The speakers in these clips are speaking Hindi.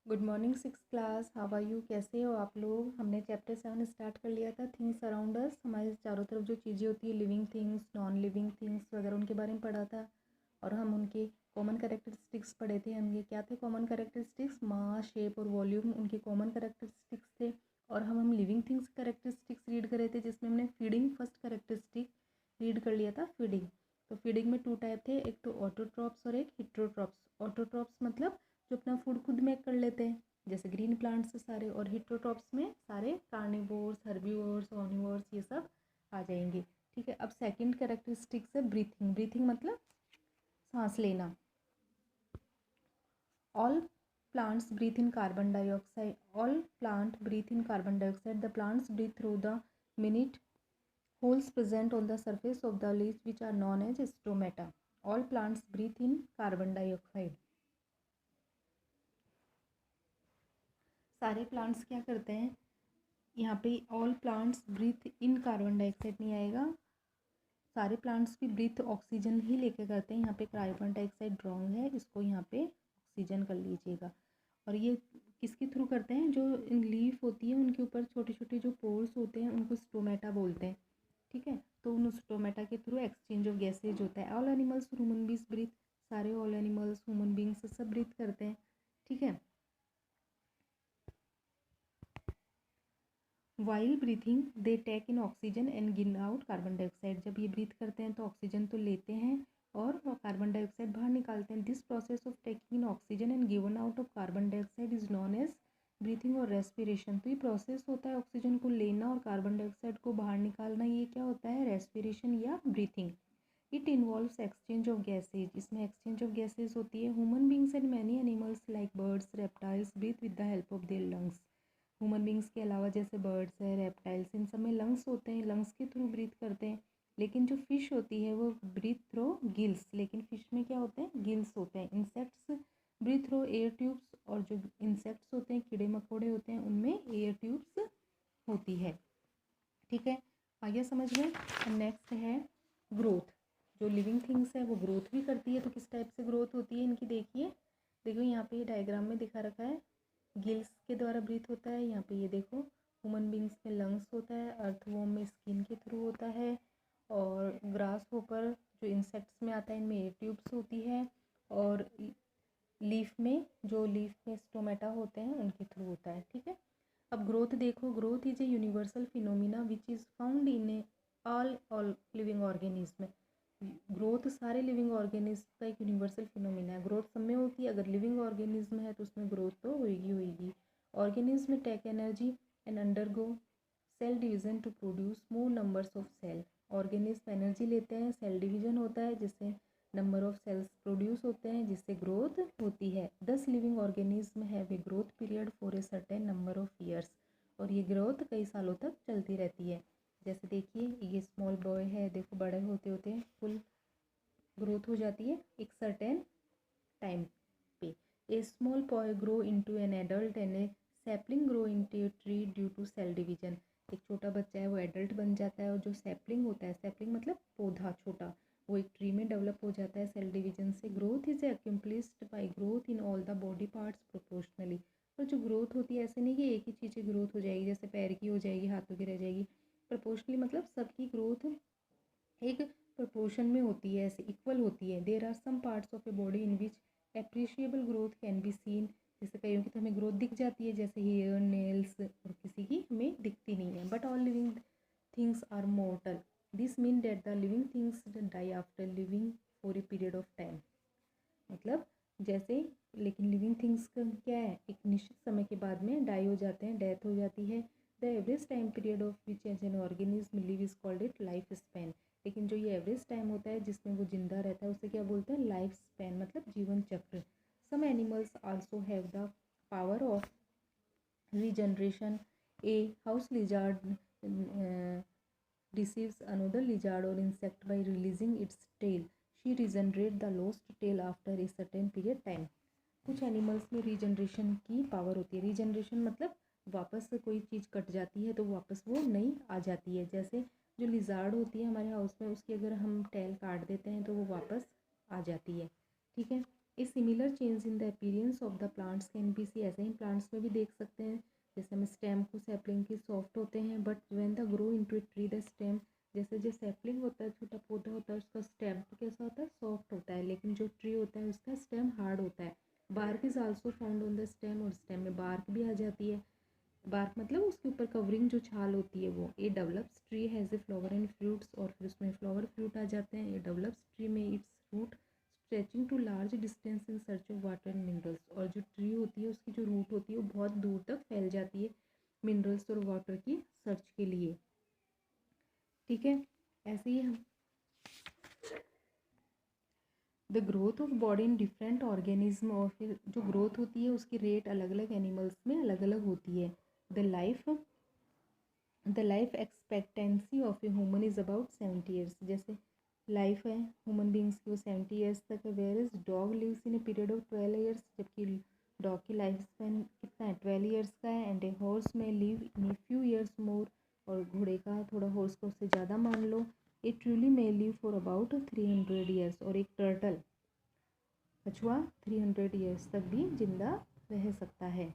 Good morning six class, how are you? कैसे हो आप लोग? हमने चैप्टर 7 स्टार्ट कर लिया था, थिंग्स अराउंड अस। हमारे चारों तरफ जो चीज़ें होती है, living things, non living things वगैरह, उनके बारे में पढ़ा था। और हम उनके कॉमन कैरेक्टरिस्टिक्स पढ़े थे। हम ये क्या थे कॉमन कैरेक्टरिस्टिक्स? मास, शेप और वॉल्यूम उनके कॉमन कैरेक्टरिस्टिक्स थे। और हम लिविंग थिंग्स कैरेक्टरिस्टिक्स रीड कर रहे थे, जिसमें हमने फीडिंग फर्स्ट कैरेक्टरिस्टिक रीड कर लिया था, फीडिंग। तो फीडिंग में 2 टाइप थे, एक तो ऑटोट्रॉप्स और एक हिट्रोट्रॉप्स। ऑटोट्रॉप्स मतलब जो अपना फूड खुद मेक कर लेते हैं, जैसे ग्रीन प्लांट्स सारे। और हिट्रोट्रॉप्स में सारे कार्निवोर्स, हर्बीवोर्स, ऑर्निवोर्स, ये सब आ जाएंगे। ठीक है। अब सेकंड कैरेक्टरिस्टिक्स है ब्रीथिंग। ब्रीथिंग मतलब सांस लेना। All plants breathe in carbon dioxide. All plant breathe in carbon dioxide. The plants breathe through the minute holes present on the surface of the leaves, which are known as stomata. All plants breathe in carbon dioxide. सारे प्लांट्स क्या करते हैं? यहाँ पे all plants breathe in carbon dioxide नहीं आएगा, सारे प्लांट्स भी ब्रीथ ऑक्सीजन ही लेके करते हैं। यहाँ पे कार्बन डाइऑक्साइड रॉन्ग है, इसको यहाँ पे ऑक्सीजन कर लीजिएगा। और ये किसके थ्रू करते हैं? जो इन लीफ होती है उनके ऊपर छोटे छोटे जो पोर्स होते हैं, उनको स्टोमेटा बोलते हैं। ठीक है। तो उन स्टोमेटा के थ्रू एक्सचेंज ऑफ गैसेज होता है। All animals, human beings breathe. सारे ऑल एनिमल्स, ह्यूमन बींग्स सब ब्रीथ करते हैं। ठीक है। While breathing they take in oxygen and give out carbon dioxide. जब ये ब्रीथ करते हैं तो ऑक्सीजन तो लेते हैं और कार्बन डाइऑक्साइड बाहर निकालते हैं। This process of taking in oxygen and given out of carbon dioxide is known as breathing और रेस्पिरेशन। तो ये प्रोसेस होता है ऑक्सीजन को लेना और कार्बन डाइऑक्साइड को बाहर निकालना, ये क्या होता है? रेस्पिरेशन या breathing. It involves exchange of gases. इसमें एक्सचेंज ऑफ गैसेज होती है। Human beings and many animals like birds, reptiles breathe with the help of their lungs. Human beings के अलावा जैसे बर्ड्स है, रेप्टाइल्स, इन सब में लंग्स होते हैं, लंग्स के थ्रू ब्रीथ करते हैं। लेकिन जो फिश होती है वो ब्रीथ थ्रू गिल्स। लेकिन फिश में क्या होते हैं? गिल्स होते हैं। Insects breathe through air tubes. और जो इंसेक्ट्स होते हैं, कीड़े मकोड़े होते हैं, उनमें एयर ट्यूब्स होती है। ठीक है, आगे समझ में। नेक्स्ट है ग्रोथ। जो लिविंग थिंग्स है वो ग्रोथ भी करती है। तो किस टाइप से ग्रोथ होती है इनकी? देखिए देखो, यहाँ पे डायग्राम में दिखा रखा है, गिल्स के द्वारा ब्रीथ होता है। यहाँ पे ये देखो, ह्यूमन बींग्स में लंग्स होता है, अर्थवॉर्म में स्किन के थ्रू होता है, और ग्रास होपर जो इंसेक्ट्स में आता है, इनमें एयर ट्यूब्स होती है। और लीफ में, जो लीफ में स्टोमेटा होते हैं, उनके थ्रू होता है। ठीक है। अब ग्रोथ देखो, growth is a universal phenomena which is found in A all living organism. Growth सारे लिविंग ऑर्गेनिज्म का एक यूनिवर्सल फिनोमिना है। ग्रोथ सब में होती है। अगर लिविंग ऑर्गेनिज्म है तो उसमें ग्रोथ तो होगी होगी। Organism take energy and undergo cell division to produce more numbers of cell. Organism energy लेते हैं, सेल डिवीजन होता है जिससे नंबर ऑफ सेल्स प्रोड्यूस होते हैं, जिससे ग्रोथ होती है। 10 living organism have a growth period for a certain number of years. और ये ग्रोथ कई सालों तक चलती रहती है। जैसे देखिए, ये स्मॉल बॉय है, देखो बड़े होते होते फुल ग्रोथ हो जाती है एक सर्टेन टाइम पे। A small boy grow into an adult and a sapling grow into a tree due to cell division. एक छोटा बच्चा है वो एडल्ट बन जाता है, और जो सैपलिंग होता है, सैपलिंग मतलब पौधा छोटा, वो एक ट्री में डेवलप हो जाता है सेल डिवीजन से। Growth is accomplished by growth in all the body parts proportionally. और जो ग्रोथ होती है, ऐसे नहीं कि एक ही चीज़ की ग्रोथ हो जाएगी, जैसे पैर की हो जाएगी, हाथों की रह जाएगी। प्रोपोर्शनली मतलब सबकी ग्रोथ एक प्रोपोर्शन में होती है, ऐसे इक्वल होती है। There are some parts of a body in which appreciable growth can be seen. जैसे कईयों की तो हमें ग्रोथ दिख जाती है, जैसे हेयर, नेल्स, और किसी की हमें दिखती नहीं है। But all living things are mortal. This mean that the living things die after living for a period of time. मतलब जैसे, लेकिन लिविंग थिंग्स का क्या है? एक निश्चित समय के बाद में डाई हो जाते हैं, डेथ हो जाती है। The average time period of which as an organism live is called it life span. लेकिन जो ये एवरेज टाइम होता है जिसमें वो जिंदा रहता है, उसे क्या बोलते हैं? लाइफ स्पैन, मतलब जीवन चक्र। Some animals also have the power of regeneration. A house lizard deceives another lizard or insect by releasing its tail. She regenerates the lost tail after a certain period time. कुछ एनिमल्स में रीजनरेशन की पावर होती है। रीजनरेशन मतलब वापस से कोई चीज़ कट जाती है तो वापस वो नई आ जाती है। जैसे जो लिजार्ड होती है हमारे हाउस में, उसकी अगर हम टेल काट देते हैं तो वो वापस आ जाती है। ठीक है। A similar change in the appearance of the plants can be see, ऐसे ही प्लांट्स में भी देख सकते हैं। जैसे हम स्टेम को सैपलिंग की सॉफ्ट होते हैं, but when the grow into a tree the stem, जैसे जो सैपलिंग होता है, छोटा पौधा होता है, उसका स्टेम तो कैसा होता है, सॉफ्ट होता है, लेकिन जो ट्री होता है उसका स्टेम हार्ड होता है। Bark is also found on the stem, और स्टेम में बार्क भी आ जाती है। बार्क मतलब उसके ऊपर कवरिंग जो छाल होती है वो। A develops tree has a flower and fruits, और फिर उसमें फ्लावर फ्रूट आ जाते हैं। ए डेवलप्स ट्री में its root stretching to large distance in search of water and minerals, और जो ट्री होती है उसकी जो रूट होती है वो बहुत दूर तक फैल जाती है मिनरल्स और वाटर की सर्च के लिए। ठीक है, ऐसे ही हम the growth of body in different organism, और फिर जो ग्रोथ होती है उसकी रेट अलग अलग एनिमल्स में अलग अलग होती है। The life expectancy of a human is about 70 years, जैसे लाइफ है ह्यूमन बींग्स की वो 70 ईयर्स तक है। Where is dog lives in a period of 12 years, जबकि डॉग की लाइफ स्पैन कितना है, 12 ईयर्स का है। And a horse may live in a few years more, और घोड़े का थोड़ा हॉर्स का उससे ज़्यादा मान लो। A truly may live for about 300 years, और एक टर्टल कछुआ 300 ईयर्स तक भी जिंदा रह सकता है।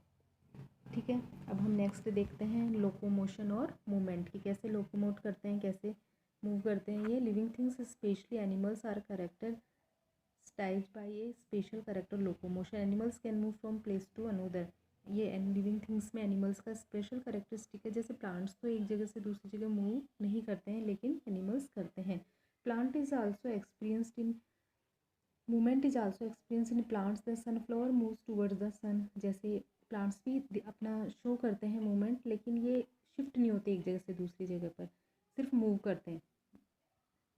ठीक है, अब हम नेक्स्ट देखते हैं लोकोमोशन और मूवमेंट की, कैसे लोकोमोट करते हैं, कैसे मूव करते हैं ये। Living things specially animals are characterised by a special character locomotion, animals can move from place to another. ये लिविंग थिंग्स में एनिमल्स का स्पेशल करेक्टरिस्टिक है। जैसे प्लांट्स तो एक जगह से दूसरी जगह मूव नहीं करते हैं, लेकिन एनिमल्स करते हैं। Plant is also experienced in movement is also experience in plants, the sunflower moves towards the sun, जैसे प्लांट्स भी अपना शो करते हैं मूवमेंट, लेकिन ये शिफ्ट नहीं होते एक जगह से दूसरी जगह पर, सिर्फ मूव करते हैं।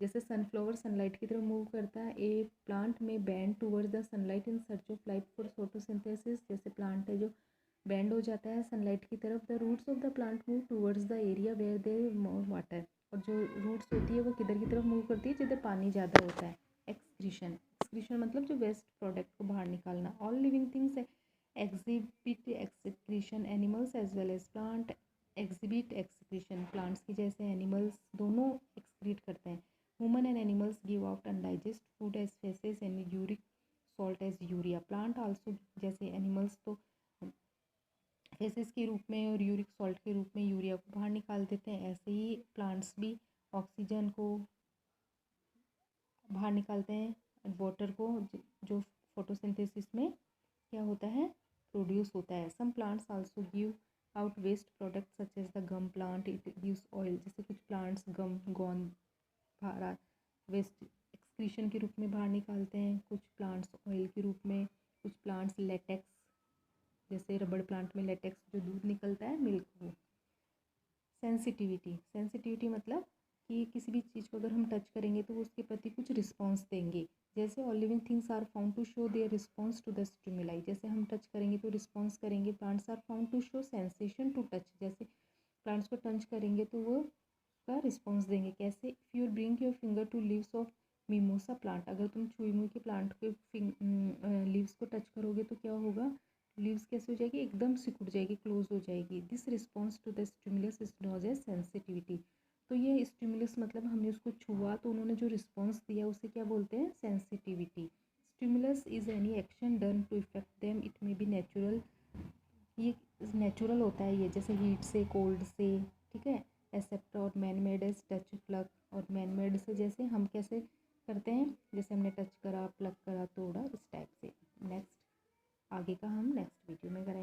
जैसे सनफ्लावर सनलाइट की तरफ मूव करता है। A plant may bend towards the sunlight in search of light for photosynthesis, जैसे प्लांट है जो बेंड हो जाता है सनलाइट की तरफ। The roots of the plant move towards the area where there more water, और जो रूट्स होती है वो किधर की तरफ मूव करती है, जिधर पानी ज़्यादा होता है। एक्सक्रीशन मतलब जो वेस्ट प्रोडक्ट को बाहर निकालना। All living things exhibit excretion, animals as well as plant exhibit excretion, plants की जैसे एनिमल्स दोनों एक्सक्रीट करते हैं। Human and animals give out undigest food as faeces and uric salt as urea, plant also, जैसे एनिमल्स तो फेसेस के रूप में और यूरिक सॉल्ट के रूप में यूरिया को बाहर निकाल देते हैं, ऐसे ही प्लांट्स भी ऑक्सीजन को बाहर निकालते हैं, वाटर को, जो फोटोसिंथेसिस में क्या होता है, प्रोड्यूस होता है। Some plants also give out waste product such as the gum plant, it gives oil, जैसे कुछ प्लांट्स गम गोंद बाहर वेस्ट एक्सक्रीशन के रूप में बाहर निकालते हैं, कुछ प्लांट्स ऑयल के रूप में, कुछ प्लांट्स लेटेक्स, जैसे रबड़ प्लांट में लेटेक्स जो दूध निकलता है मिल्क वो। सेंसिटिविटी मतलब कि किसी भी चीज़ को अगर हम टच करेंगे तो वो उसके प्रति कुछ रिस्पॉन्स देंगे। जैसे all living things are found to show their response to the stimuli, जैसे हम टच करेंगे तो रिस्पॉन्स करेंगे। Plants are found to show sensation to touch, जैसे प्लांट्स को टच करेंगे तो वो उसका रिस्पॉन्स देंगे। कैसे, if you bring your finger to leaves of mimosa plant, अगर तुम छुई मुई के प्लांट के लीव्स को टच करोगे तो क्या होगा, लीव्स कैसे हो जाएगी, एकदम सिकुड़ जाएगी, क्लोज हो जाएगी। This response to the stimulus is known as sensitivity, तो ये स्टिमुलस मतलब हमने उसको छुआ तो उन्होंने जो रिस्पॉन्स दिया उसे क्या बोलते हैं, sensitivity. Stimulus is any action done to effect them, it may be natural, ये नेचुरल होता है ये, जैसे हीट से, कोल्ड से, ठीक है। एक्सेप्ट और man made as touch plug, और मैन मेड से जैसे हम कैसे करते हैं, जैसे हमने टच करा, प्लग करा, तोड़ा, इस टाइप से। नेक्स्ट आगे का हम नेक्स्ट वीडियो में करेंगे।